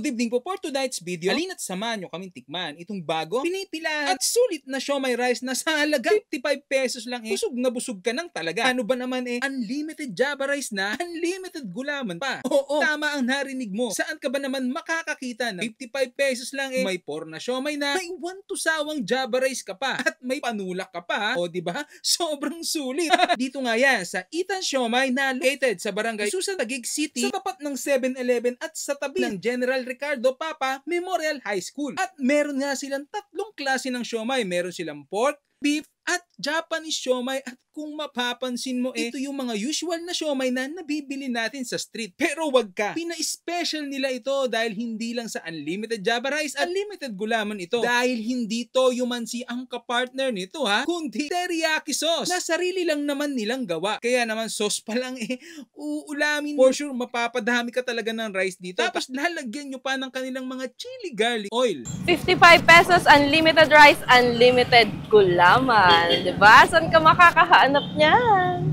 good evening po for tonight's video. Halina't samahan nyo kaming tikman itong bago, pinipilahan at sulit na siomai rice na sa halaga 55 pesos lang busog na busog ka nang talaga. Ano ba naman unlimited Java rice na, unlimited gulaman pa. Oo, tama ang narinig mo. Saan ka ba naman makakakita ng 55 pesos lang may 4 na siomai na, may 1 to sawang Java rice ka pa, at may panulak ka pa. O diba? Sobrang sulit. Dito nga yan sa Eaton Siomai na located sa Barangay Susan, Taguig City, sa tapat ng 7-Eleven at sa tabi ng General Ricardo Papa Memorial High School. At meron nga silang 3 klase ng siomai. Meron silang pork, beef, at Japanese siomai. At kung mapapansin mo ito yung mga usual na siomai na nabibili natin sa street. Pero wag ka, pina-special nila ito dahil hindi lang sa unlimited Java rice, unlimited gulaman ito. Dahil hindi toyo mansi ang kapartner nito kundi teriyaki sauce na sarili lang naman nilang gawa. Kaya naman sauce pa lang uulamin. For sure, mapapadami ka talaga ng rice dito. Tapos lalagyan nyo pa ng kanilang mga chili garlic oil. 55 pesos, unlimited rice, unlimited gulaman. Diba? Saan ka makakahanap niyan?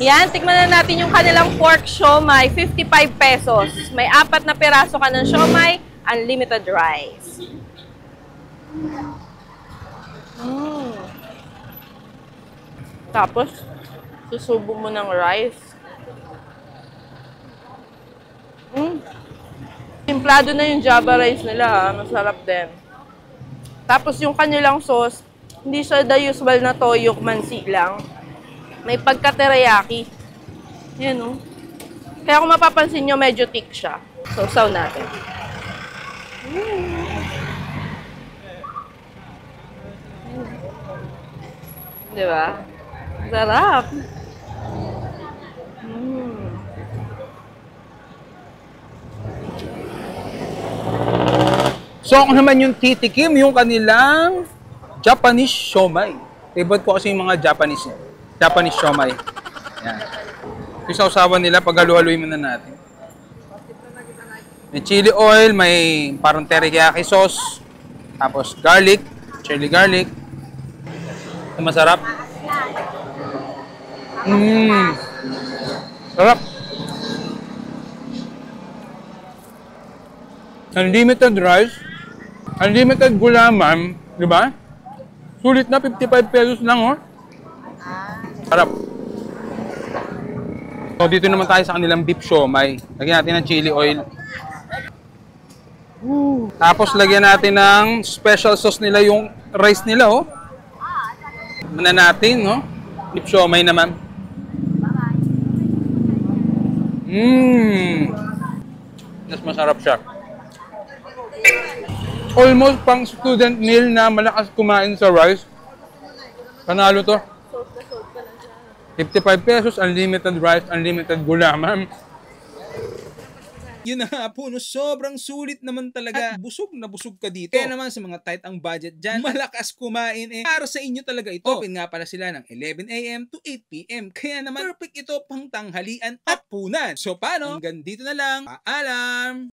Yan, tikman na natin yung kanilang pork siomai, 55 pesos. May 4 na piraso ka ng siomai, unlimited rice. Tapos, susubo mo ng rice. Simplado na yung Java rice nila, masarap din. Tapos yung kanilang sauce, hindi siya the usual na toyo mansi lang. May pagka-teriyaki. Yan Kaya kung mapapansin nyo, medyo thick siya. Sausaw natin. Diba? Sarap. So ako naman yung titikim yung kanilang Japanese siomai. Favorite ko kasi yung mga Japanese siomai. Yan. Yung sausawan nila, paghalu-haluin muna natin. May chili oil, may parang teriyaki sauce, tapos garlic, chili garlic. Masarap. Sarap. Unlimited rice, unlimited gulaman, di ba? Sulit na 55 pesos lang Sarap. So dito naman tayo sa kanilang beef siomai. Lagyan natin ng chili oil. Tapos lagyan natin ng special sauce nila yung rice nila Muna natin beef siomai naman. Mas masarap siya. Almost pang student meal na malakas kumain sa rice. Panalo to. 55 pesos, unlimited rice, unlimited gulaman. Yun na nga po, sobrang sulit naman talaga. At busog na busog ka dito. Kaya naman sa mga tight ang budget dyan, malakas kumain para sa inyo talaga ito. Open nga pala sila ng 11 AM to 8 PM. Kaya naman perfect ito pang tanghalian at punan. So paano? Hanggang dito na lang. Paalam!